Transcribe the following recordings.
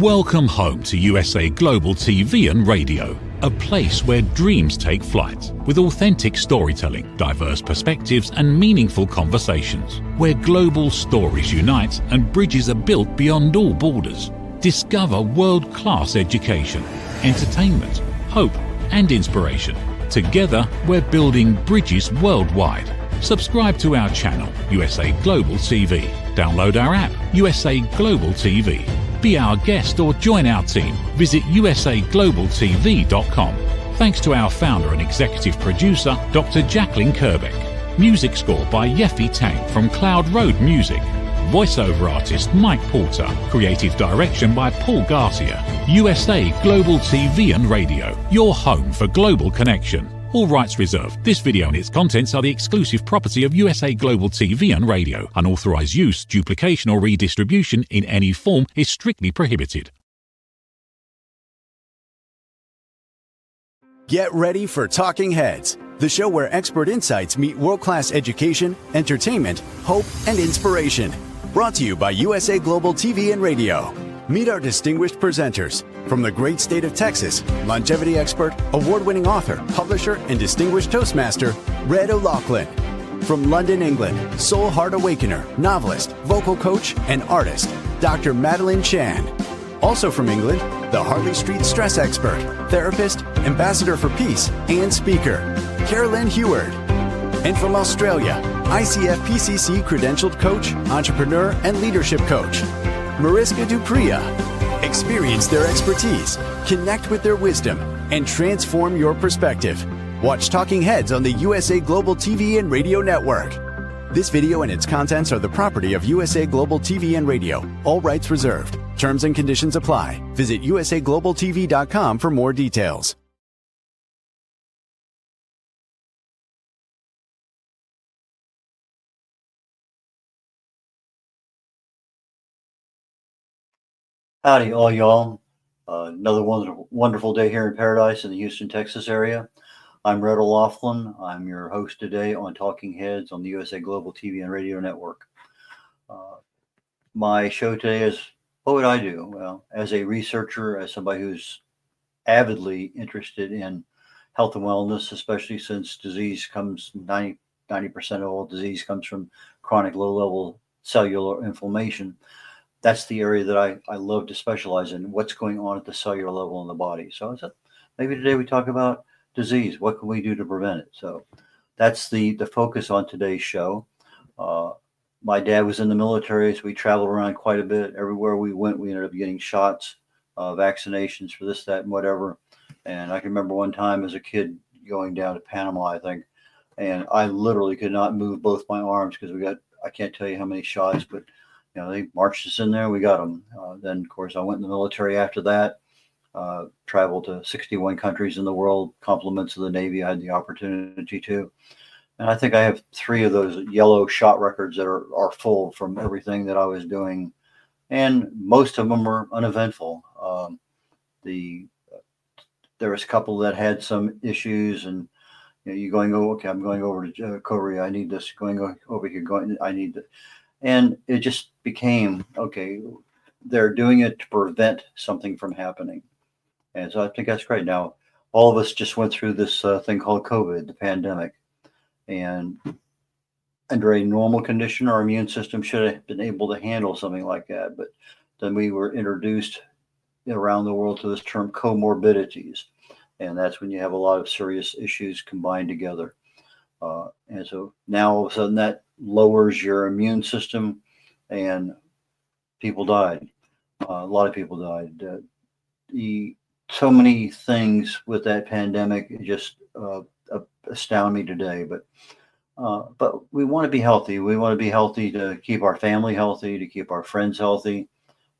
Welcome home to USA Global TV and Radio, a place where dreams take flight, with authentic storytelling, diverse perspectives and meaningful conversations, where global stories unite and bridges are built beyond all borders. Discover world-class education, entertainment, hope and inspiration. Together, we're building bridges worldwide. Subscribe to our channel, USA Global TV. Download our app, USA Global TV. Be our guest or join our team. Visit usaglobaltv.com. Thanks to our founder and executive producer, Dr. Jacalyn Kerbeck. Music score by Yeffy Tang from Cloud Road Music. Voiceover artist Mike Porter. Creative direction by Paul Garcia. USA Global TV and Radio, your home for global connection. All rights reserved. This video and its contents are the exclusive property of USA Global TV and Radio. Unauthorized use, duplication or redistribution in any form is strictly prohibited. Get ready for Talking Heads, the show where expert insights meet world-class education, entertainment, hope, and inspiration. Brought to you by USA Global TV and Radio. Meet our distinguished presenters. From the great state of Texas, longevity expert, award-winning author, publisher, and distinguished Toastmaster, Red O'Loughlin. From London, England, soul heart awakener, novelist, vocal coach, and artist, Dr. Madeline Chan. Also from England, the Harley Street stress expert, therapist, ambassador for peace, and speaker, Carolyn Heward. And from Australia, ICF PCC credentialed coach, entrepreneur, and leadership coach, Mariska Dupria. Experience their expertise, connect with their wisdom, and transform your perspective. Watch Talking Heads on the USA Global TV and Radio Network. This video and its contents are the property of USA Global TV and Radio. All rights reserved. Terms and conditions apply. Visit usaglobaltv.com for more details. Howdy, all y'all. Another wonderful day here in paradise in the Houston, Texas area. I'm Red O'Loughlin. I'm your host today on Talking Heads on the USA Global TV and Radio Network. My show today is, what would I do? Well, as a researcher, as somebody who's avidly interested in health and wellness, especially since disease comes, 90% of all disease comes from chronic low-level cellular inflammation. That's the area that I love to specialize in, what's going on at the cellular level in the body. So I said, maybe today we talk about disease. What can we do to prevent it? So that's the focus on today's show. My dad was in the military, so we traveled around quite a bit. Everywhere we went, we ended up getting shots, vaccinations for this, that, and whatever. And I can remember one time as a kid going down to Panama, I think, and I literally could not move both my arms because I can't tell you how many shots, but you know, they marched us in there. We got them. Then, of course, I went in the military after that, traveled to 61 countries in the world, compliments of the Navy. I had the opportunity to. And I think I have 3 of those yellow shot records that are full from everything that I was doing. And most of them are uneventful. There was a couple that had some issues, and you going, oh, okay, I'm going over to Korea. I need this. Going over here, I need this. And it just became, okay, they're doing it to prevent something from happening. And so I think that's great. Now, all of us just went through this thing called COVID, the pandemic. And under a normal condition, our immune system should have been able to handle something like that. But then we were introduced around the world to this term comorbidities. And that's when you have a lot of serious issues combined together. And so now all of a sudden that lowers your immune system, and people died. A lot of people died. So many things with that pandemic just astound me today. But we want to be healthy. We want to be healthy to keep our family healthy, to keep our friends healthy.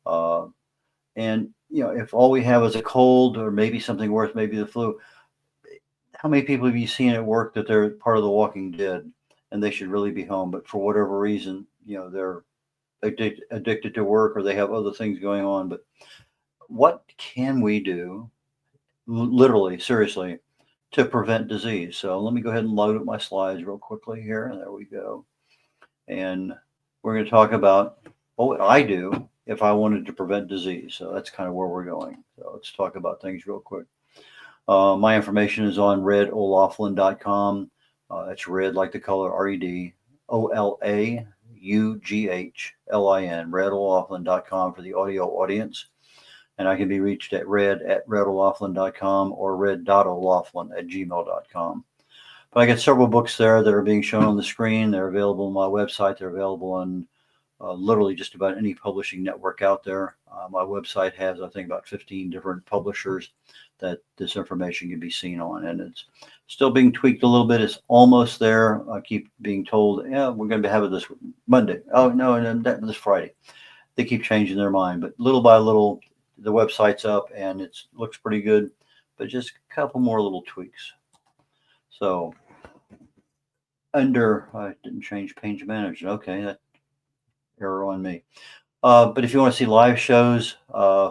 And if all we have is a cold or maybe something worse, maybe the flu, how many people have you seen at work that they're part of the Walking Dead and they should really be home, but for whatever reason, they're addicted to work or they have other things going on. But what can we do, literally, seriously, to prevent disease? So let me go ahead and load up my slides real quickly here. And there we go. And we're going to talk about what would I do if I wanted to prevent disease? So that's kind of where we're going. So let's talk about things real quick. My information is on redolaflin.com. It's red like the color RED, OLAUGHLIN, redolaflin.com for the audio audience. And I can be reached at red@redolaflin.com or red.olaflin@gmail.com. But I got several books there that are being shown on the screen. They're available on my website. They're available on literally just about any publishing network out there. My website has, I think, about 15 different publishers that this information can be seen on, and it's still being tweaked a little bit. It's almost there. I keep being told, yeah, we're going to have it this Monday. Oh, no, and this Friday. They keep changing their mind, but little by little, the website's up and it looks pretty good, but just a couple more little tweaks. So I didn't change page manager. Okay, that error on me. But if you want to see live shows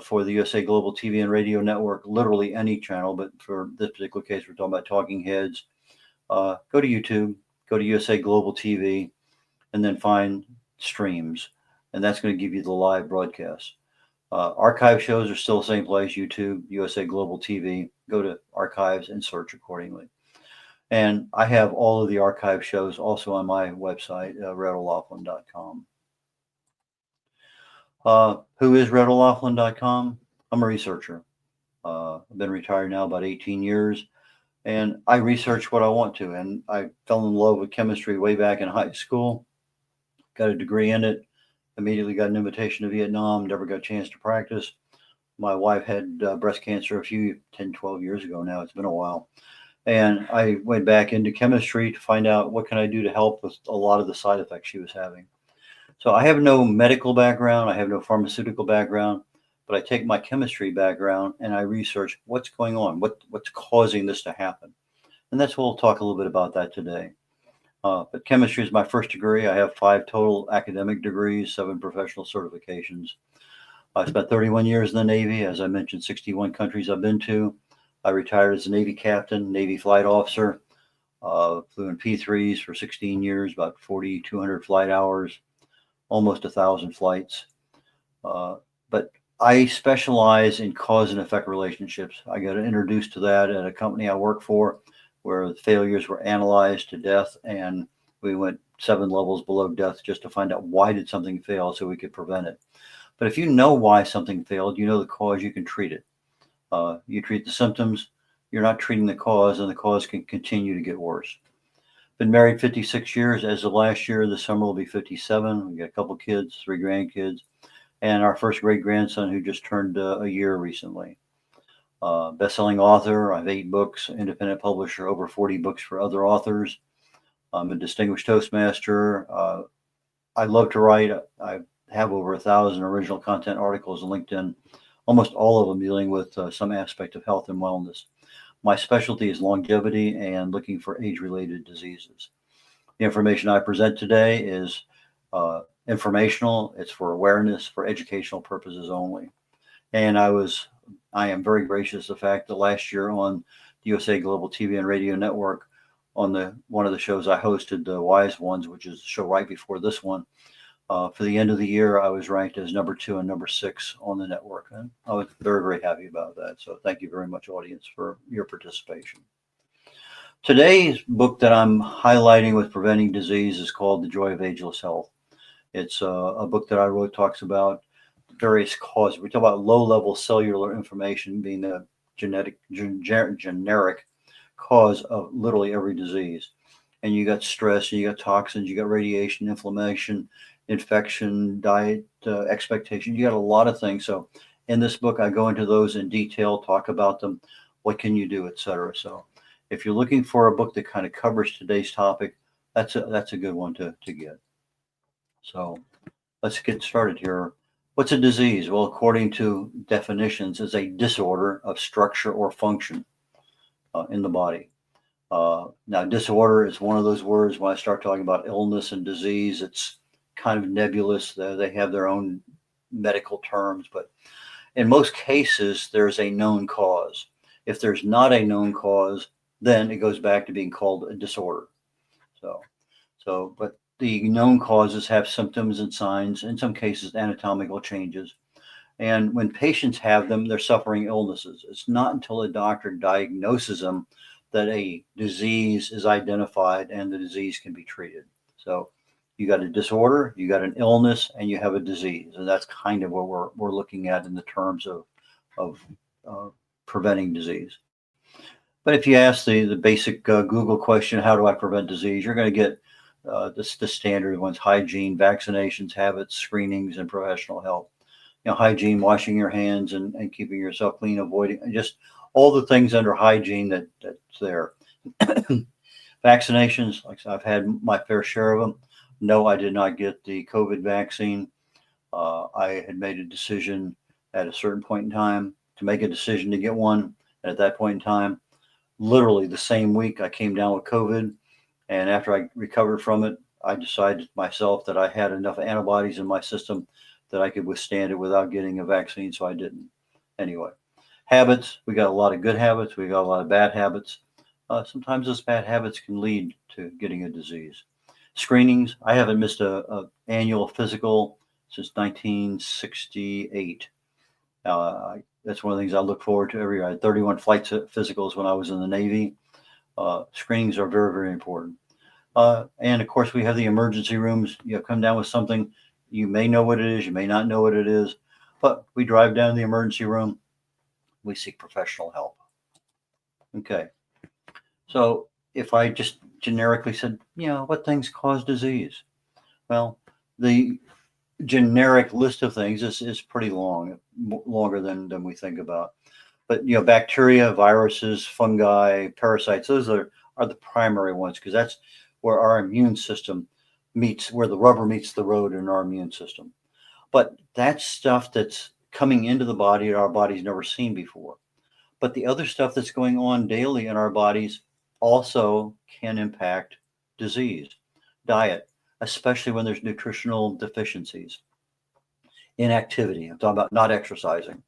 for the USA Global TV and Radio Network, literally any channel, but for this particular case, we're talking about Talking Heads, go to YouTube, go to USA Global TV, and then find streams. And that's going to give you the live broadcast. Archive shows are still the same place, YouTube, USA Global TV. Go to archives and search accordingly. And I have all of the archive shows also on my website, redolaflin.com. Who is redolaflin.com? I'm a researcher. I've been retired now about 18 years, and I research what I want to. And I fell in love with chemistry way back in high school, got a degree in it, immediately got an invitation to Vietnam, never got a chance to practice. My wife had breast cancer 10, 12 years ago now. It's been a while. And I went back into chemistry to find out what can I do to help with a lot of the side effects she was having. So I have no medical background. I have no pharmaceutical background, but I take my chemistry background and I research what's going on, what's causing this to happen. And that's what we'll talk a little bit about that today. But chemistry is my first degree. I have 5 total academic degrees, 7 professional certifications. I spent 31 years in the Navy. As I mentioned, 61 countries I've been to. I retired as a Navy captain, Navy flight officer, flew in P3s for 16 years, about 4,200 flight hours, almost 1,000 flights. But I specialize in cause and effect relationships. I got introduced to that at a company I work for where the failures were analyzed to death, and we went 7 levels below death just to find out why did something fail so we could prevent it. But if you know why something failed, you know the cause, you can treat it. You treat the symptoms, you're not treating the cause, and the cause can continue to get worse. Been married 56 years. As of last year, this summer will be 57. We got a couple kids, 3 grandkids, and our first great-grandson who just turned a year recently. Best-selling author. I have 8 books, independent publisher, over 40 books for other authors. I'm a distinguished Toastmaster. I love to write. I have over 1,000 original content articles on LinkedIn, almost all of them dealing with some aspect of health and wellness. My specialty is longevity and looking for age-related diseases. The information I present today is informational. It's for awareness, for educational purposes only. And I am very gracious of the fact that last year on the USA Global TV and Radio Network, on one of the shows I hosted, the Wise Ones, which is the show right before this one, for the end of the year, I was ranked as number 2 and number 6 on the network. And I was very, very happy about that. So thank you very much, audience, for your participation. Today's book that I'm highlighting with preventing disease is called The Joy of Ageless Health. It's a book that I wrote, talks about various causes. We talk about low-level cellular information being the generic cause of literally every disease. And you got stress, and you got toxins, you got radiation, inflammation, infection, diet, expectation. You got a lot of things. So in this book, I go into those in detail, talk about them, what can you do, etc. So if you're looking for a book that kind of covers today's topic, that's a good one to get. So let's get started here. What's a disease? Well, according to definitions, it's a disorder of structure or function in the body. Now, disorder is one of those words. When I start talking about illness and disease, it's kind of nebulous. They have their own medical terms, but in most cases, there's a known cause. If there's not a known cause, then it goes back to being called a disorder. But the known causes have symptoms and signs, in some cases, anatomical changes. And when patients have them, they're suffering illnesses. It's not until a doctor diagnoses them that a disease is identified and the disease can be treated. So you got a disorder, you got an illness, and you have a disease. And that's kind of what we're looking at in the terms of preventing disease. But if you ask the basic Google question, how do I prevent disease? You're going to get the standard ones: hygiene, vaccinations, habits, screenings, and professional help. Hygiene, washing your hands and keeping yourself clean, avoiding just all the things under hygiene that's there. Vaccinations, like I've had my fair share of them. No, I did not get the COVID vaccine. I had made a decision at a certain point in time to make a decision to get one. And at that point in time, literally the same week I came down with COVID. And after I recovered from it, I decided myself that I had enough antibodies in my system that I could withstand it without getting a vaccine. So I didn't. Anyway, habits, we got a lot of good habits. We got a lot of bad habits. Sometimes those bad habits can lead to getting a disease. Screenings, I haven't missed a annual physical since 1968. That's one of the things I look forward to every year. I had 31 flight physicals when I was in the Navy. Screenings are very, very important. And of course, we have the emergency rooms. You come down with something, you may know what it is, you may not know what it is, but we drive down to the emergency room. We seek professional help. Okay. So if I just generically said, what things cause disease? Well, the generic list of things is pretty long, longer than we think about. But bacteria, viruses, fungi, parasites, those are the primary ones, because that's where our immune system meets, where the rubber meets the road in our immune system. But that's stuff that's coming into the body that our body's never seen before. But the other stuff that's going on daily in our bodies also can impact disease. Diet, especially when there's nutritional deficiencies. Inactivity, I'm talking about not exercising.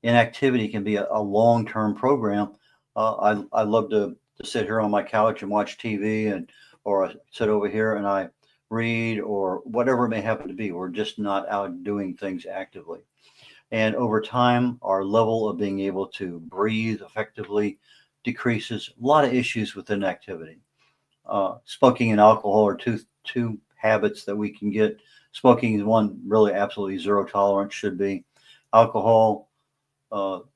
Inactivity can be a long-term program. I love to sit here on my couch and watch TV, or I sit over here and I read, or whatever it may happen to be. We're just not out doing things actively. And over time, our level of being able to breathe effectively decreases. A lot of issues with inactivity. Smoking and alcohol are two habits that we can get. Smoking is one, really absolutely zero tolerance should be. Alcohol,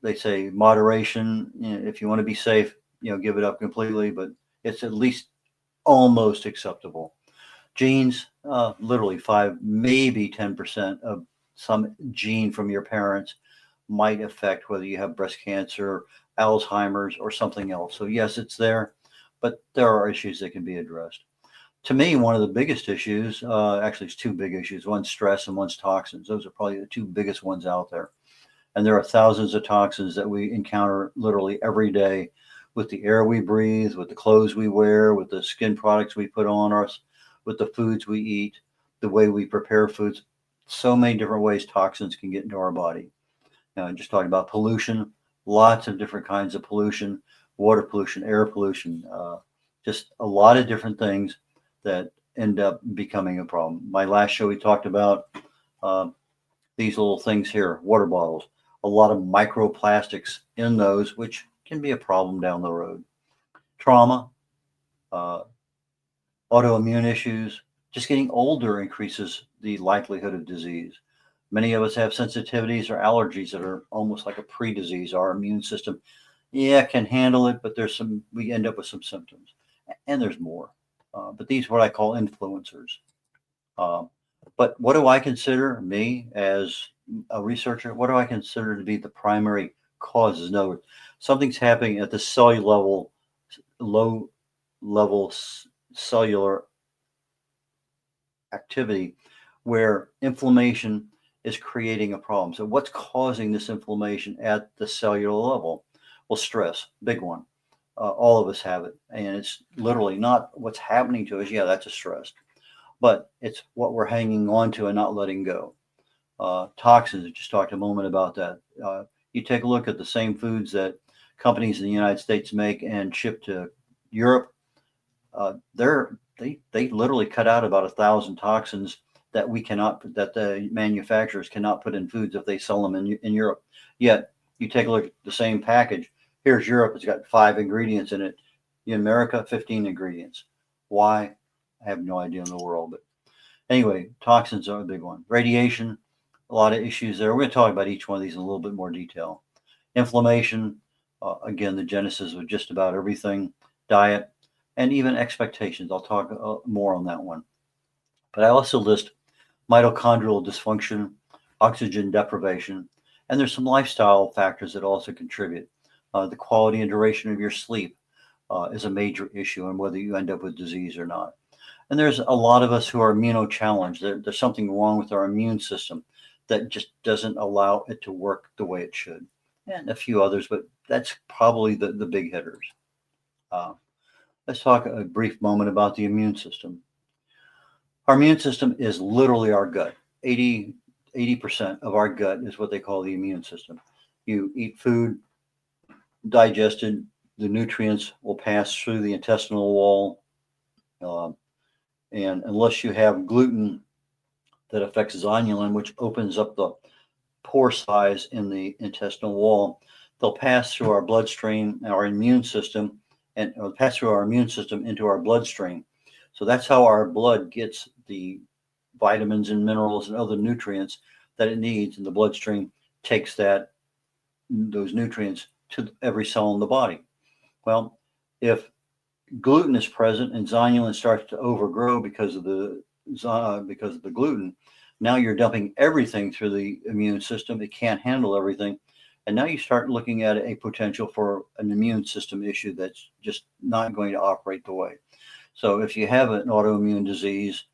they say moderation. If you want to be safe, give it up completely, but it's at least almost acceptable. Genes, literally 5, maybe 10% of some gene from your parents might affect whether you have breast cancer, Alzheimer's, or something else. So yes, it's there, but there are issues that can be addressed. To me, one of the biggest issues, actually it's two big issues. One's stress and one's toxins. Those are probably the two biggest ones out there. And there are thousands of toxins that we encounter literally every day with the air we breathe, with the clothes we wear, with the skin products we put on us, with the foods we eat, the way we prepare foods. So many different ways toxins can get into our body. Now, just talking about pollution, lots of different kinds of pollution, water pollution, air pollution, just a lot of different things that end up becoming a problem. My last show, we talked about these little things here, water bottles, a lot of microplastics in those, which can be a problem down the road. Trauma, autoimmune issues, just getting older increases the likelihood of disease. Many of us have sensitivities or allergies that are almost like a pre-disease. Our immune system, can handle it, but we end up with some symptoms. And there's more. But these are what I call influencers. But what do I consider, me as a researcher, what do I consider to be the primary causes? In other words, something's happening at the cellular level, low level cellular activity, where inflammation is creating a problem. So what's causing this inflammation at the cellular level? Well, stress, big one. All of us have it. And it's literally not what's happening to us. Yeah, that's a stress. But it's what we're hanging on to and not letting go. Toxins, I just talked a moment about that. You take a look at the same foods that companies in the United States make and ship to Europe. They're they literally cut out about 1,000 toxins that the manufacturers cannot put in foods if they sell them in Europe. Yet you take a look at the same package. Here's Europe. It's got 5 ingredients in it. In America, 15 ingredients. Why? I have no idea in the world. But anyway, toxins are a big one. Radiation, a lot of issues there. We're going to talk about each one of these in a little bit more detail. Inflammation, again, the genesis of just about everything. Diet, and even expectations. I'll talk more on that one. But I also list mitochondrial dysfunction, oxygen deprivation, and there's some lifestyle factors that also contribute. The quality and duration of your sleep is a major issue and whether you end up with disease or not. And there's a lot of us who are immunochallenged. There's something wrong with our immune system that just doesn't allow it to work the way it should. And a few others, but that's probably the big hitters. Let's talk a brief moment about the immune system. Our immune system is literally our gut. 80% of our gut is what they call the immune system. You eat food, digested, the nutrients will pass through the intestinal wall. And unless you have gluten that affects zonulin, which opens up the pore size in the intestinal wall, they'll pass through our bloodstream, our immune system, and pass through our immune system into our bloodstream. So that's how our blood gets the vitamins and minerals and other nutrients that it needs, and the bloodstream takes those nutrients to every cell in the body. Well, if gluten is present and zonulin starts to overgrow because of the gluten, now you're dumping everything through the immune system. It can't handle everything. And now you start looking at a potential for an immune system issue that's just not going to operate the way. So if you have an autoimmune disease,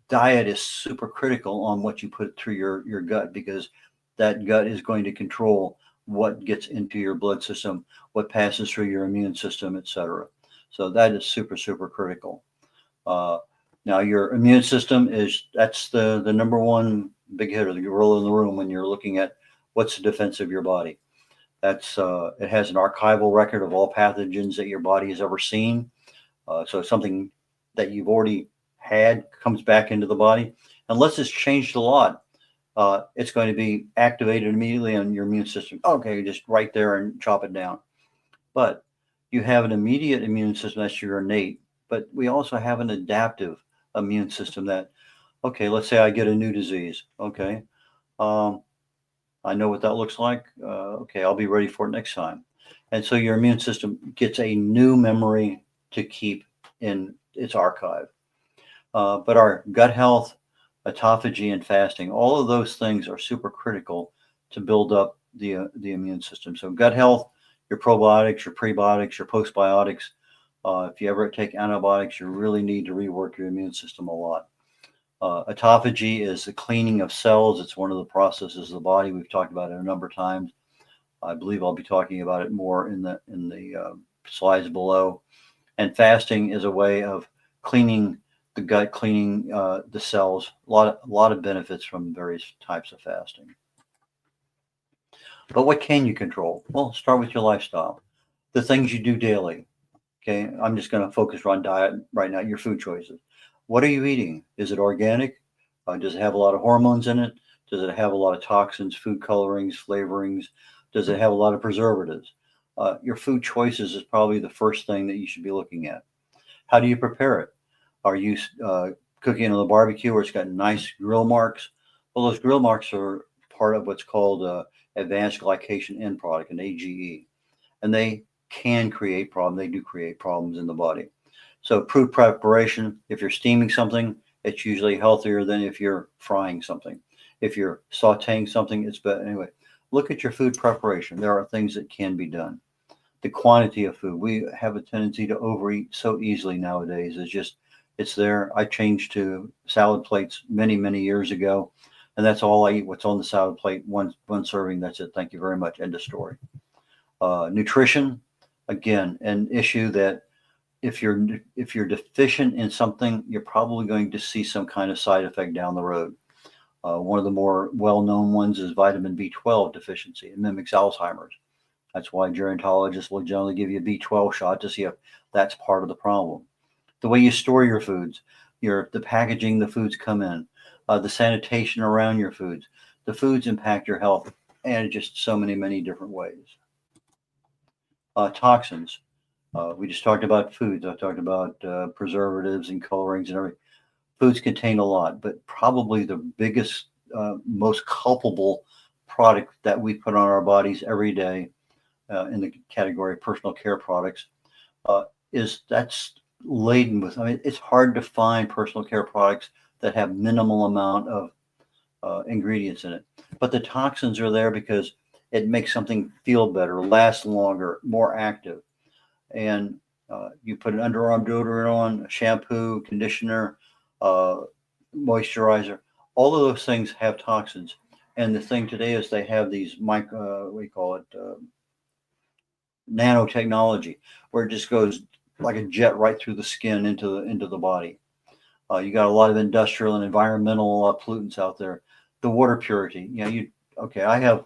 diet is super critical on what you put through your gut, because that gut is going to control what gets into your blood system, what passes through your immune system, etc. So that is super, super critical. Now your immune system that's the number one big hitter, the gorilla in the room when you're looking at what's the defense of your body. That's it has an archival record of all pathogens that your body has ever seen. So something that you've already had comes back into the body. Unless it's changed a lot, it's going to be activated immediately on your immune system. Okay, just right there and chop it down. But you have an immediate immune system, that's your innate. But we also have an adaptive immune system that, okay, let's say I get a new disease. Okay, I know what that looks like. Okay, I'll be ready for it next time. And so your immune system gets a new memory to keep in its archive. But our gut health, autophagy, and fasting, all of those things are super critical to build up the immune system. So gut health, your probiotics, your prebiotics, your postbiotics. If you ever take antibiotics, you really need to rework your immune system a lot. Autophagy is the cleaning of cells. It's one of the processes of the body. We've talked about it a number of times. I believe I'll be talking about it more in the slides below. And fasting is a way of cleaning the gut, cleaning the cells. A lot of benefits from various types of fasting. But what can you control? Well, start with your lifestyle, the things you do daily. Okay, I'm just going to focus on diet right now, your food choices. What are you eating? Is it organic? Does it have a lot of hormones in it? Does it have a lot of toxins, food colorings, flavorings? Does it have a lot of preservatives? Your food choices is probably the first thing that you should be looking at. How do you prepare it? Are you cooking on the barbecue where it's got nice grill marks? Well, those grill marks are part of what's called advanced glycation end product, an AGE. And they can create problems. They do create problems in the body. So food preparation, if you're steaming something, it's usually healthier than if you're frying something. If you're sauteing something, it's better. Anyway, look at your food preparation. There are things that can be done. The quantity of food. We have a tendency to overeat so easily nowadays. It's there. I changed to salad plates many, many years ago, and that's all I eat. What's on the salad plate, one serving. That's it. Thank you very much. End of story. Nutrition, again, an issue that if you're deficient in something, you're probably going to see some kind of side effect down the road. One of the more well-known ones is vitamin B12 deficiency. It mimics Alzheimer's. That's why gerontologists will generally give you a B12 shot to see if that's part of the problem. the way you store your foods, the packaging the foods come in, the sanitation around your foods. The foods impact your health, and just so many different ways. Toxins. We just talked about foods. I talked about preservatives and colorings and everything. Foods contain a lot, but probably the biggest, most culpable product that we put on our bodies every day in the category of personal care products is that's laden with. I mean, it's hard to find personal care products that have minimal amount of ingredients in it, but the toxins are there because it makes something feel better, last longer, more active. And you put an underarm deodorant on, a shampoo, conditioner, uh, moisturizer. All of those things have toxins. And the thing today is they have these we call it nanotechnology, where it just goes like a jet right through the skin into the body. You got a lot of industrial and environmental pollutants out there. The water purity. I have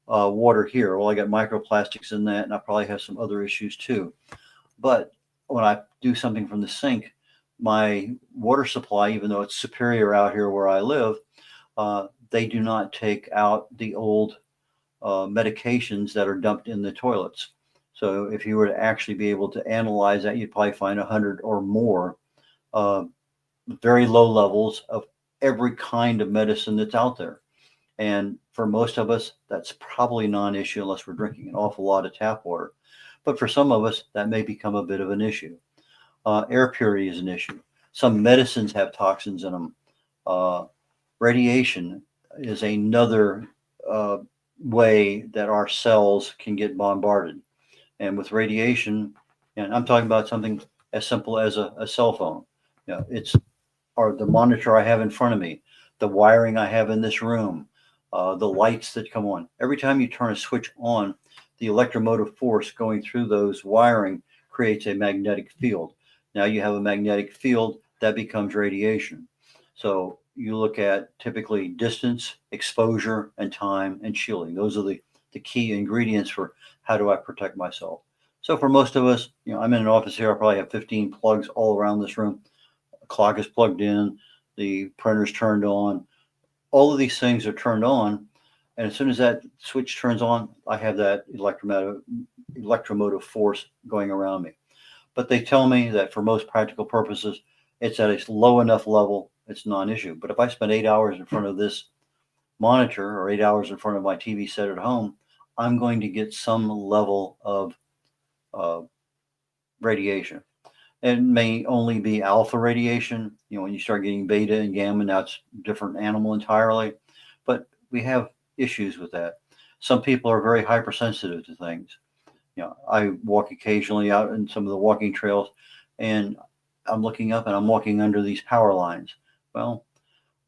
water here. Well, I got microplastics in that, and I probably have some other issues too. But when I do something from the sink, my water supply, even though it's superior out here where I live, they do not take out the old medications that are dumped in the toilets. So if you were to actually be able to analyze that, you'd probably find 100 or more very low levels of every kind of medicine that's out there. And for most of us, that's probably non-issue unless we're drinking an awful lot of tap water. But for some of us, that may become a bit of an issue. Air purity is an issue. Some medicines have toxins in them. Radiation is another way that our cells can get bombarded. And with radiation, and I'm talking about something as simple as a cell phone. It's or the monitor I have in front of me, the wiring I have in this room, the lights that come on. Every time you turn a switch on, the electromotive force going through those wiring creates a magnetic field. Now you have a magnetic field that becomes radiation. So you look at typically distance, exposure, and time and shielding. Those are the key ingredients for how do I protect myself. So for most of us, I'm in an office here. I probably have 15 plugs all around this room. A clock is plugged in, the printer's turned on. All of these things are turned on. And as soon as that switch turns on, I have that electromotive force going around me. But they tell me that for most practical purposes, it's at a low enough level, it's non-issue. But if I spend 8 hours in front of this monitor or 8 hours in front of my TV set at home, I'm going to get some level of radiation. It may only be alpha radiation. When you start getting beta and gamma, now it's a different animal entirely. But we have issues with that. Some people are very hypersensitive to things. I walk occasionally out in some of the walking trails, and I'm looking up and I'm walking under these power lines. Well,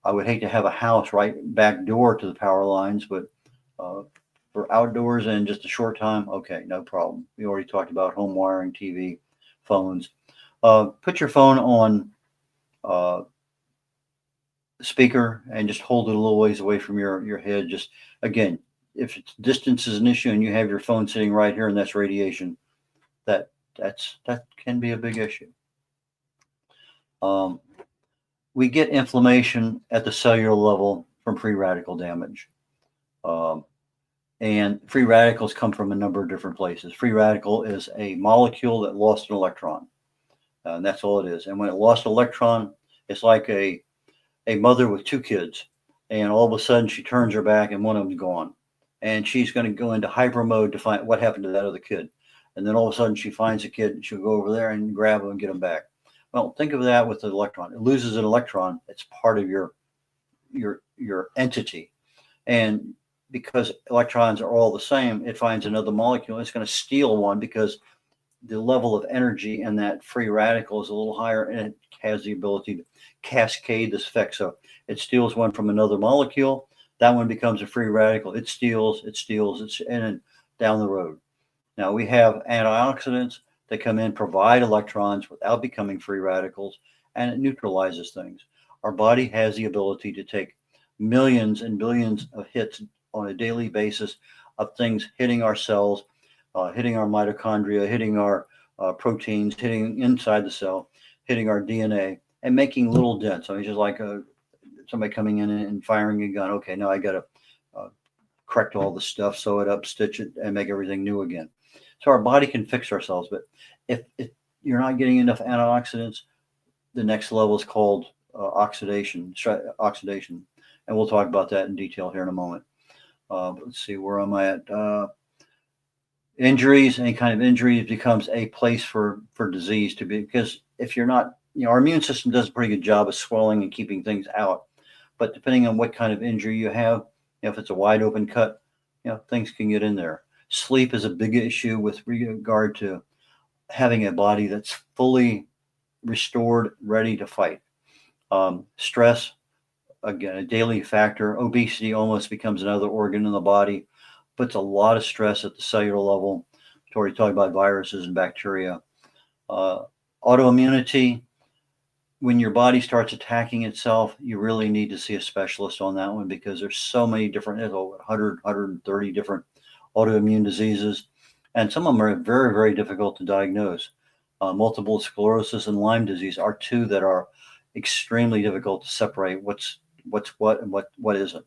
I would hate to have a house right back door to the power lines, but for outdoors and just a short time, okay, no problem. We already talked about home wiring, TV, phones. Put your phone on speaker and just hold it a little ways away from your head. Just again, if distance is an issue and you have your phone sitting right here and that's radiation, that can be a big issue. We get inflammation at the cellular level from free radical damage. And free radicals come from a number of different places. Free radical is a molecule that lost an electron. And that's all it is. And when it lost an electron, it's like a mother with two kids. And all of a sudden she turns her back and one of them's gone. And she's going to go into hyper mode to find what happened to that other kid. And then all of a sudden she finds a kid and she'll go over there and grab him and get him back. Well, think of that with the electron. It loses an electron. It's part of your entity. And because electrons are all the same, it finds another molecule. It's going to steal one because the level of energy in that free radical is a little higher, and it has the ability to cascade this effect. So it steals one from another molecule. That one becomes a free radical. It steals, and then down the road. Now we have antioxidants that come in, provide electrons without becoming free radicals, and it neutralizes things. Our body has the ability to take millions and billions of hits on a daily basis of things hitting our cells, hitting our mitochondria, hitting our proteins, hitting inside the cell, hitting our DNA and making little dents. I mean, just like somebody coming in and firing a gun. Okay, now I got to correct all the stuff, sew it up, stitch it, and make everything new again. So our body can fix ourselves. But if you're not getting enough antioxidants, the next level is called oxidation, and we'll talk about that in detail here in a moment. Let's see, where am I at? Injuries, any kind of injury becomes a place for disease to be, because if you're not, our immune system does a pretty good job of swelling and keeping things out. But depending on what kind of injury you have, if it's a wide open cut, things can get in there. Sleep is a big issue with regard to having a body that's fully restored, ready to fight. Stress, again, a daily factor. Obesity almost becomes another organ in the body, puts a lot of stress at the cellular level. We've already talked about viruses and bacteria. Autoimmunity, when your body starts attacking itself, you really need to see a specialist on that one, because there's so many different, 130 different autoimmune diseases, and some of them are very, very difficult to diagnose. Multiple sclerosis and Lyme disease are two that are extremely difficult to separate what's what and what isn't.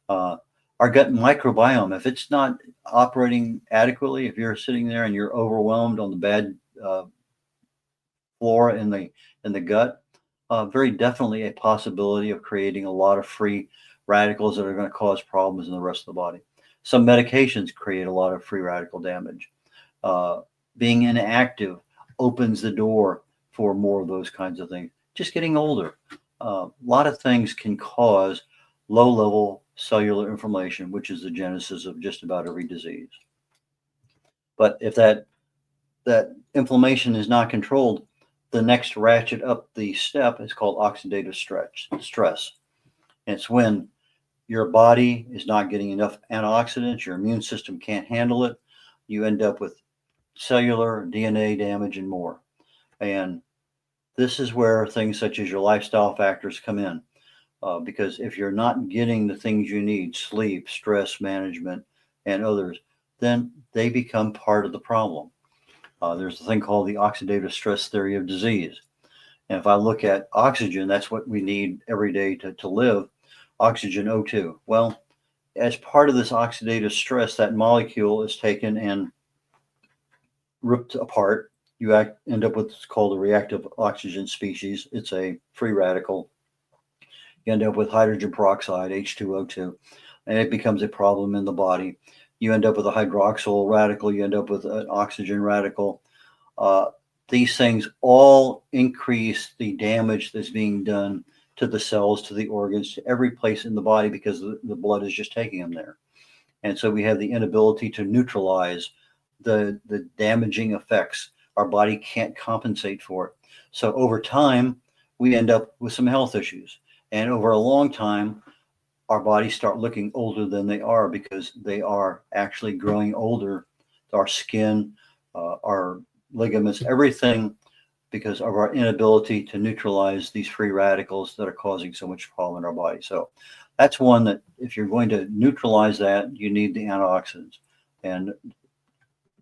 Our gut microbiome, if it's not operating adequately, if you're sitting there and you're overwhelmed on the bad flora in the gut, very definitely a possibility of creating a lot of free radicals that are going to cause problems in the rest of the body. Some medications create a lot of free radical damage. Being inactive opens the door for more of those kinds of things. Just getting older. A lot of things can cause low-level cellular inflammation, which is the genesis of just about every disease. But if that inflammation is not controlled, the next ratchet up the step is called oxidative stress. And it's when your body is not getting enough antioxidants, your immune system can't handle it, you end up with cellular, DNA damage, and more. And this is where things such as your lifestyle factors come in. Because if you're not getting the things you need, sleep, stress management, and others, then they become part of the problem. There's a thing called the oxidative stress theory of disease. And if I look at oxygen, that's what we need every day to live, oxygen O2. Well, as part of this oxidative stress, that molecule is taken and ripped apart. You end up with what's called a reactive oxygen species. It's a free radical. You end up with hydrogen peroxide, H2O2, and it becomes a problem in the body. You end up with a hydroxyl radical. You end up with an oxygen radical. These things all increase the damage that's being done to the cells, to the organs, to every place in the body, because the blood is just taking them there. And so we have the inability to neutralize the damaging effects. Our body can't compensate for it. So over time, we end up with some health issues. And over a long time, our bodies start looking older than they are, because they are actually growing older. Our skin, our ligaments, everything, because of our inability to neutralize these free radicals that are causing so much problem in our body. So that's one that, if you're going to neutralize that, you need the antioxidants. And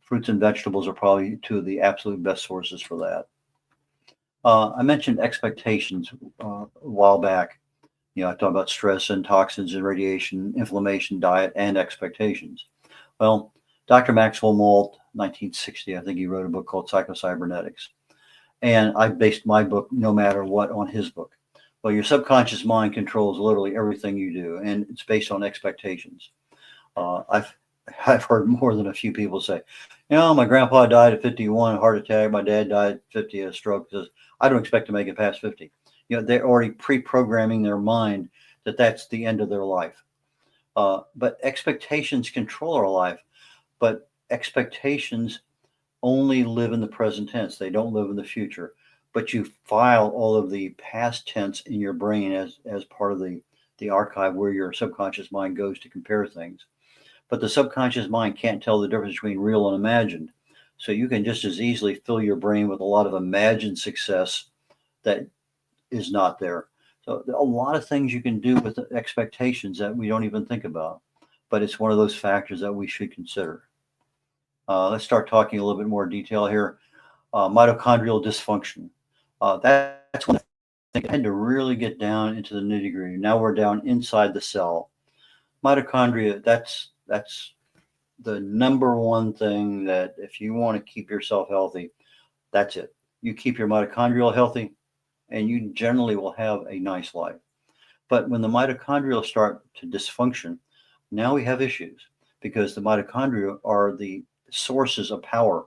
fruits and vegetables are probably two of the absolute best sources for that. I mentioned expectations a while back. I talked about stress and toxins and radiation, inflammation, diet, and expectations. Well, Dr. Maxwell Maltz, 1960, I think he wrote a book called Psychocybernetics. And I based my book, No Matter What, on his book. Well, your subconscious mind controls literally everything you do, and it's based on expectations. I've heard more than a few people say, my grandpa died at 51, heart attack. My dad died at 50, a stroke. Says, I don't expect to make it past 50. They're already pre-programming their mind that that's the end of their life. But expectations control our life. But expectations only live in the present tense. They don't live in the future. But you file all of the past tense in your brain as part of the archive where your subconscious mind goes to compare things. But the subconscious mind can't tell the difference between real and imagined. So you can just as easily fill your brain with a lot of imagined success that is not there. So there are a lot of things you can do with expectations that we don't even think about. But it's one of those factors that we should consider. Let's start talking a little bit more detail here. Mitochondrial dysfunction. That's one thing. I had to really get down into the nitty gritty. Now we're down inside the cell. Mitochondria, that's the number one thing that if you want to keep yourself healthy, that's it. You keep your mitochondrial healthy and you generally will have a nice life. But when the mitochondria start to dysfunction, now we have issues because the mitochondria are the sources of power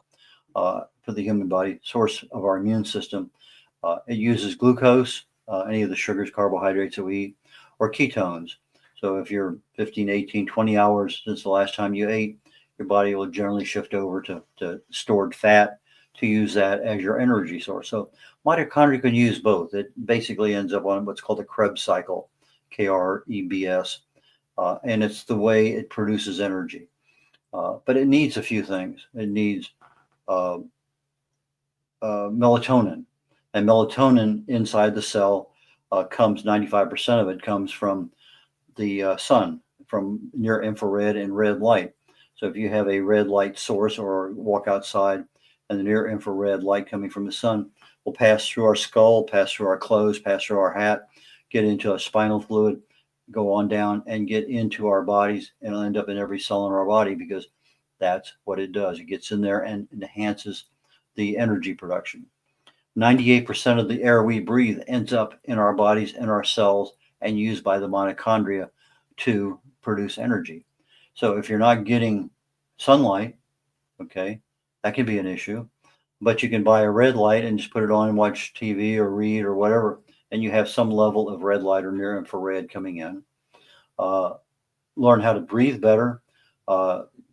for the human body, source of our immune system. It uses glucose, any of the sugars, carbohydrates that we eat, or ketones. So if you're 15, 18, 20 hours since the last time you ate, your body will generally shift over to stored fat to use that as your energy source. So mitochondria can use both. It basically ends up on what's called the Krebs cycle, Krebs, and it's the way it produces energy. But it needs a few things. It needs uh, melatonin, and melatonin inside the cell comes 95% of it comes from the sun, from near infrared and red light. So if you have a red light source or walk outside and the near infrared light coming from the sun will pass through our skull, pass through our clothes, pass through our hat, get into a spinal fluid, go on down and get into our bodies, and it'll end up in every cell in our body because that's what it does. It gets in there and enhances the energy production. 98% of the air we breathe ends up in our bodies and our cells and used by the mitochondria to produce energy. So if you're not getting sunlight, okay, that can be an issue. But you can buy a red light and just put it on and watch TV or read or whatever, and you have some level of red light or near infrared coming in. Learn how to breathe better.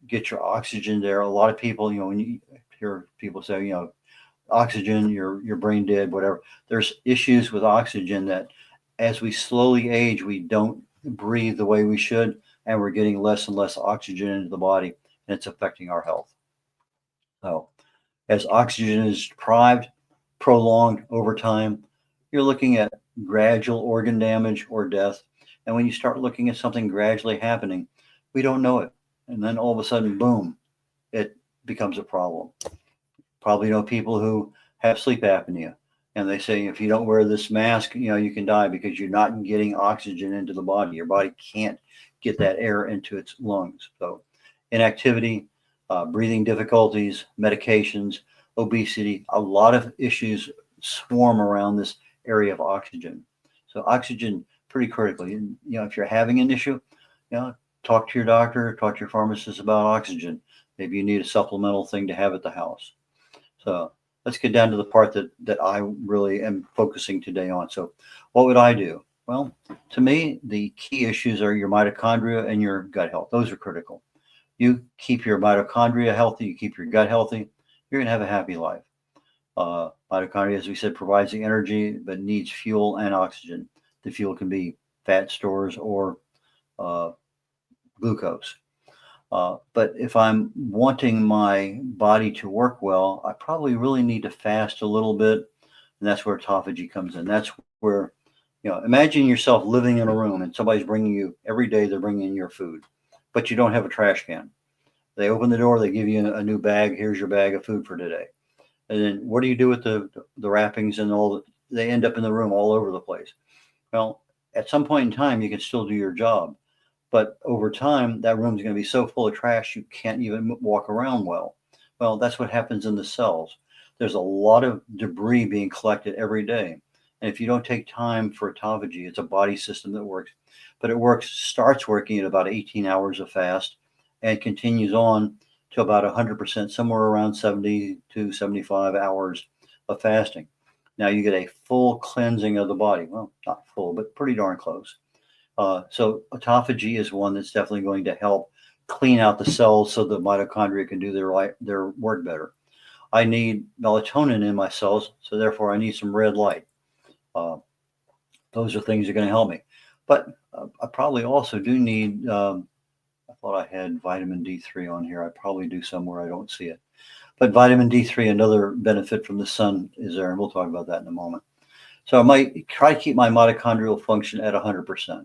Get your oxygen there. A lot of people, when you hear people say, oxygen, you're brain dead, whatever. There's issues with oxygen that as we slowly age, we don't breathe the way we should, and we're getting less and less oxygen into the body, and it's affecting our health. So as oxygen is deprived, prolonged over time, you're looking at gradual organ damage or death. And when you start looking at something gradually happening, we don't know it. And then all of a sudden, boom, it becomes a problem. Probably know people who have sleep apnea. And they say, if you don't wear this mask, you can die because you're not getting oxygen into the body. Your body can't get that air into its lungs. So inactivity, breathing difficulties, medications, obesity, a lot of issues swarm around this area of oxygen. So oxygen, pretty critical. If you're having an issue, talk to your doctor, talk to your pharmacist about oxygen. Maybe you need a supplemental thing to have at the house. So let's get down to the part that I really am focusing today on. So what would I do? Well, to me, the key issues are your mitochondria and your gut health. Those are critical. You keep your mitochondria healthy, you keep your gut healthy, you're going to have a happy life. Mitochondria, as we said, provides the energy, but needs fuel and oxygen. The fuel can be fat stores or glucose. But if I'm wanting my body to work well, I probably really need to fast a little bit. And that's where autophagy comes in. That's where, imagine yourself living in a room and somebody's bringing you, every day they're bringing in your food, but you don't have a trash can. They open the door, they give you a new bag. Here's your bag of food for today. And then what do you do with the wrappings and all? They end up in the room all over the place. Well, at some point in time, you can still do your job. But over time, that room's going to be so full of trash, you can't even walk around well. Well, that's what happens in the cells. There's a lot of debris being collected every day. And if you don't take time for autophagy, it's a body system that works. But it starts working at about 18 hours of fast and continues on to about 100%, somewhere around 70 to 75 hours of fasting. Now you get a full cleansing of the body. Well, not full, but pretty darn close. So autophagy is one that's definitely going to help clean out the cells so the mitochondria can do their work better. I need melatonin in my cells, so therefore I need some red light. Those are things that are going to help me. But I probably also do need, I thought I had vitamin D3 on here. I probably do somewhere. I don't see it. But vitamin D3, another benefit from the sun is there, and we'll talk about that in a moment. So I might try to keep my mitochondrial function at 100%.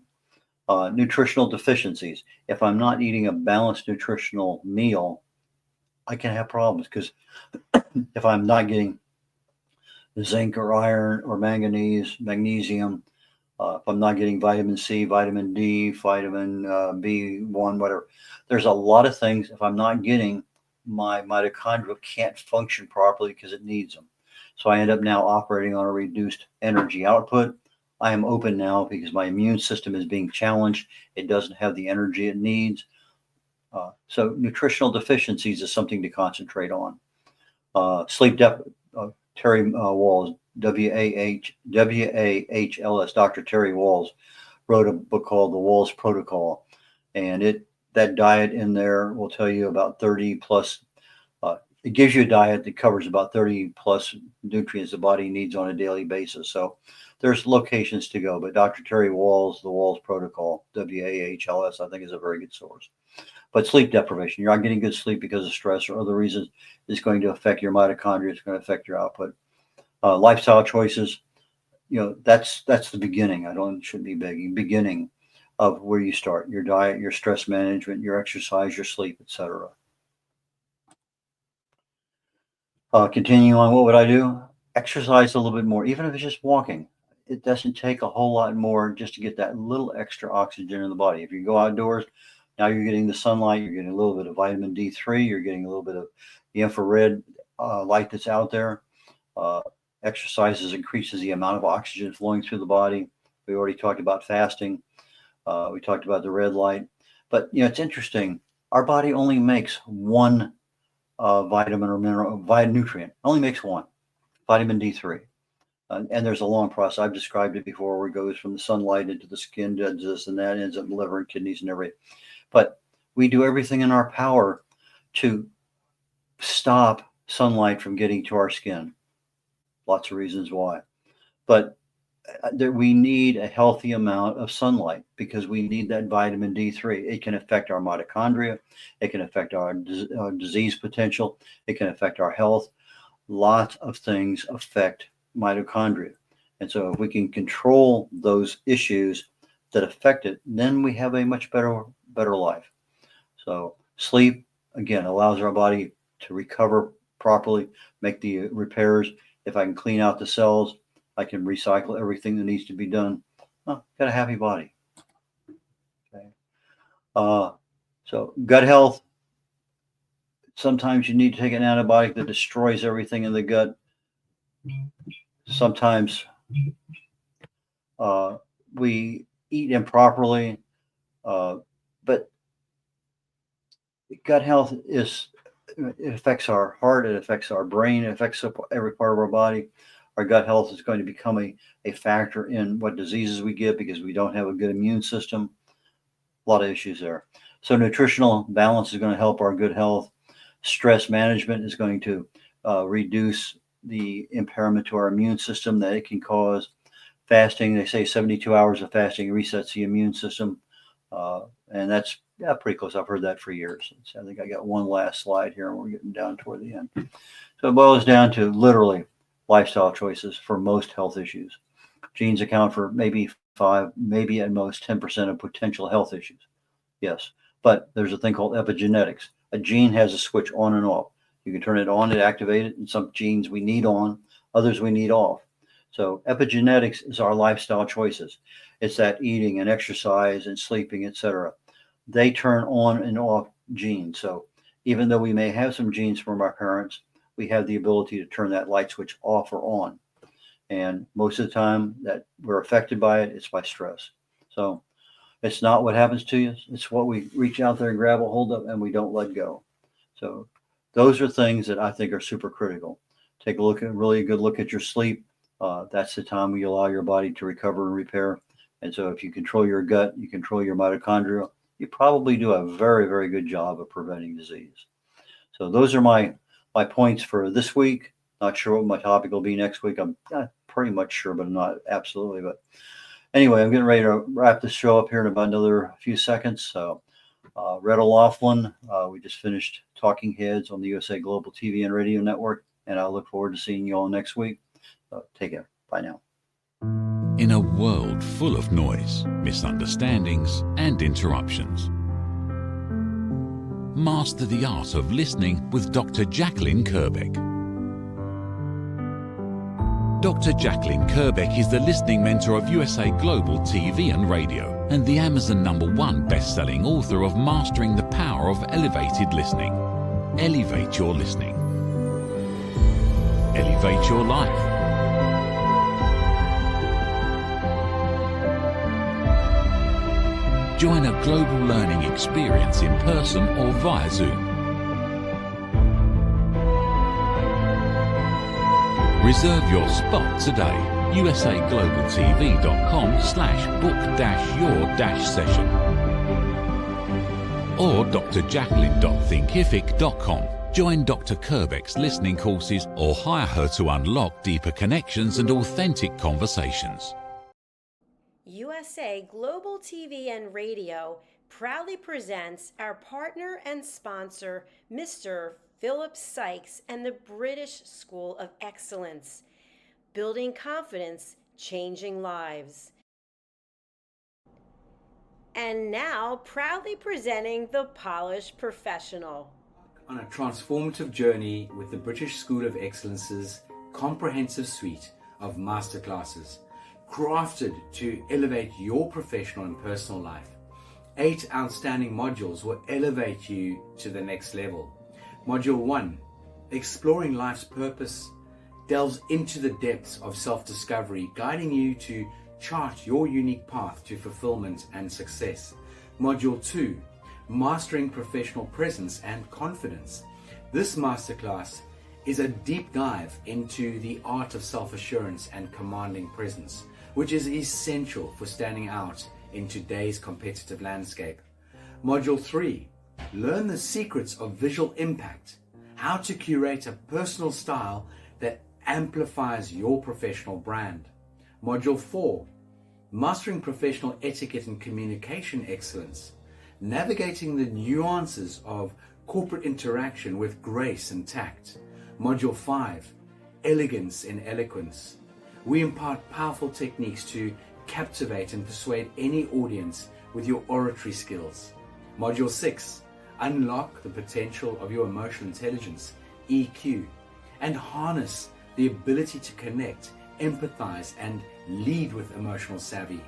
Nutritional deficiencies. If I'm not eating a balanced nutritional meal, I can have problems because if I'm not getting zinc or iron or manganese, magnesium. If I'm not getting vitamin C, vitamin D, vitamin B1, whatever, there's a lot of things. If I'm not getting, my mitochondria can't function properly because it needs them. So I end up now operating on a reduced energy output. I am open now because my immune system is being challenged. It doesn't have the energy it needs. So nutritional deficiencies is something to concentrate on. Sleep deficit. Terry Walls, WAHLS, Dr. Terry Walls, wrote a book called The Walls Protocol, and that diet in there will tell you about 30 plus. It gives you a diet that covers about 30 plus nutrients the body needs on a daily basis. So there's locations to go, but Dr. Terry Walls, The Walls Protocol, WAHLS, I think is a very good source. But sleep deprivation, you're not getting good sleep because of stress or other reasons, is going to affect your mitochondria. It's going to affect your output. Lifestyle choices, that's the beginning. Shouldn't be beginning of where you start. Your diet, your stress management, your exercise, your sleep, etc. Continuing on, what would I do? Exercise a little bit more, even if it's just walking. It doesn't take a whole lot more just to get that little extra oxygen in the body. If you go outdoors, now you're getting the sunlight, you're getting a little bit of vitamin D3, you're getting a little bit of the infrared light that's out there. Exercises increases the amount of oxygen flowing through the body. We already talked about fasting. We talked about the red light. But, it's interesting. Our body only makes one vitamin or mineral, nutrient. Only makes one, vitamin D3. And there's a long process. I've described it before where it goes from the sunlight into the skin, does this and that, ends up in the liver and kidneys and everything. But we do everything in our power to stop sunlight from getting to our skin. Lots of reasons why. But we need a healthy amount of sunlight because we need that vitamin D3. It can affect our mitochondria. It can affect our disease potential. It can affect our health. Lots of things affect mitochondria. And so if we can control those issues that affect it, then we have a much better life. So sleep, again, allows our body to recover properly, make the repairs. If I can clean out the cells, I can recycle everything that needs to be done. Got a happy body. Okay. So gut health. Sometimes you need to take an antibiotic that destroys everything in the gut. Sometimes we eat improperly, but gut health it affects our heart, it affects our brain, it affects every part of our body. Our gut health is going to become a factor in what diseases we get because we don't have a good immune system. A lot of issues there. So nutritional balance is going to help our good health. Stress management is going to reduce the impairment to our immune system that it can cause. Fasting, they say 72 hours of fasting resets the immune system. And that's pretty close. I've heard that for years. So I think I got one last slide here and we're getting down toward the end. So it boils down to literally lifestyle choices for most health issues. Genes account for maybe 5, maybe at most 10% of potential health issues. Yes, but there's a thing called epigenetics. A gene has a switch on and off. You can turn it on and activate it, and some genes we need on, others we need off. So epigenetics is our lifestyle choices. It's that eating and exercise and sleeping, etc. They turn on and off genes. So even though we may have some genes from our parents, we have the ability to turn that light switch off or on. And most of the time that we're affected by it, it's by stress. So it's not what happens to you. It's what we reach out there and grab a hold of and we don't let go. So those are things that I think are super critical. Take a really good look at your sleep. That's the time when you allow your body to recover and repair. And so if you control your gut, you control your mitochondria, you probably do a very, very good job of preventing disease. So those are my points for this week. Not sure what my topic will be next week. I'm pretty much sure, but I'm not absolutely. But anyway, I'm getting ready to wrap this show up here in about another few seconds. So Red O'Loughlin, we just finished Talking Heads on the USA Global TV and Radio Network, and I look forward to seeing you all next week. Take care. Bye now. In a world full of noise, misunderstandings, and interruptions, master the art of listening with Dr. Jacalyn Kerbeck. Dr. Jacalyn Kerbeck is the listening mentor of USA Global TV and Radio and the Amazon #1 best-selling author of Mastering the Power of Elevated Listening. Elevate your listening. Elevate your life. Join a global learning experience in person or via Zoom. Reserve your spot today. usaglobaltv.com/book-your-session or drjacalyn.thinkific.com. Join Dr. Kerbeck's listening courses or hire her to unlock deeper connections and authentic conversations. USA Global TV and Radio proudly presents our partner and sponsor, Mr. Philip Sykes and the British School of Excellence. Building confidence, changing lives. And now, proudly presenting the Polished Professional. On a transformative journey with the British School of Excellence's comprehensive suite of masterclasses, crafted to elevate your professional and personal life. 8 outstanding modules will elevate you to the next level. Module 1, Exploring Life's Purpose, delves into the depths of self-discovery, guiding you to chart your unique path to fulfillment and success. Module 2, Mastering Professional Presence and Confidence. This masterclass is a deep dive into the art of self-assurance and commanding presence, which is essential for standing out in today's competitive landscape. Module 3, Learn the secrets of visual impact, how to curate a personal style that amplifies your professional brand. Module 4, Mastering Professional Etiquette and Communication Excellence, navigating the nuances of corporate interaction with grace and tact. Module 5, Elegance in Eloquence. We impart powerful techniques to captivate and persuade any audience with your oratory skills. Module 6, Unlock the potential of your emotional intelligence, EQ, and harness the ability to connect, empathize, and lead with emotional savvy.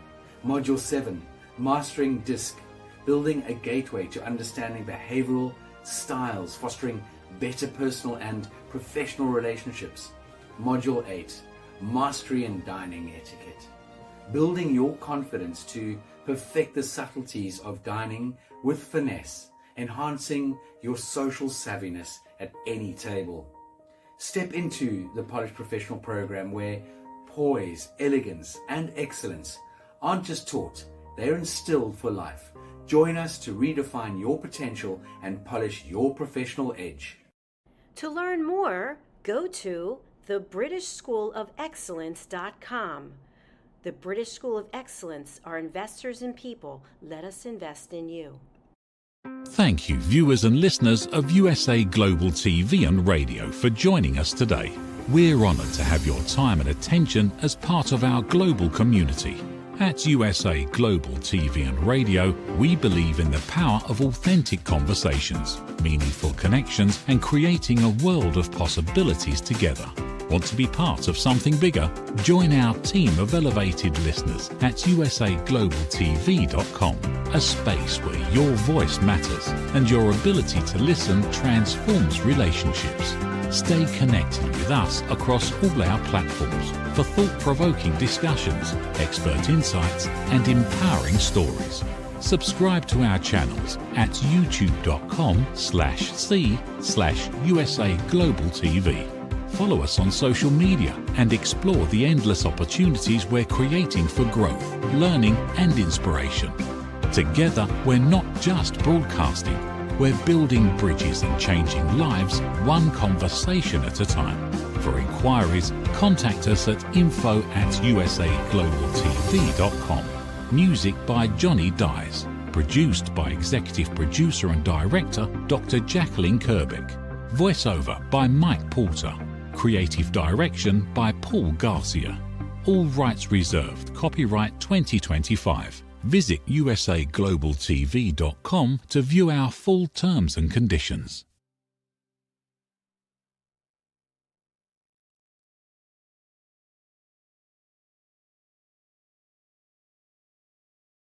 Module 7, Mastering DISC, building a gateway to understanding behavioral styles, fostering better personal and professional relationships. Module 8, Mastery in Dining Etiquette, building your confidence to perfect the subtleties of dining with finesse, enhancing your social savviness at any table. Step into the Polished Professional program where poise, elegance, and excellence aren't just taught, they're instilled for life. Join us to redefine your potential and polish your professional edge. To learn more, go to thebritishschoolofexcellence.com. The British School of Excellence are investors in people. Let us invest in you. Thank you, viewers and listeners of USA Global TV and Radio, for joining us today. We're honoured to have your time and attention as part of our global community. At USA Global TV and Radio, we believe in the power of authentic conversations, meaningful connections, and creating a world of possibilities together. Want to be part of something bigger? Join our team of elevated listeners at usaglobaltv.com, a space where your voice matters and your ability to listen transforms relationships. Stay connected with us across all our platforms for thought-provoking discussions, expert insights, and empowering stories. Subscribe to our channels at youtube.com/c/USA-Global-TV. Follow us on social media and explore the endless opportunities we're creating for growth, learning, and inspiration. Together, we're not just broadcasting, we're building bridges and changing lives one conversation at a time. For inquiries, contact us at info@usaglobaltv.com. Music by Johnny Dies. Produced by Executive Producer and Director Dr. Jacalyn Kerbeck. Voiceover by Mike Porter. Creative Direction by Paul Garcia. All rights reserved. Copyright 2025. Visit usaglobaltv.com to view our full terms and conditions.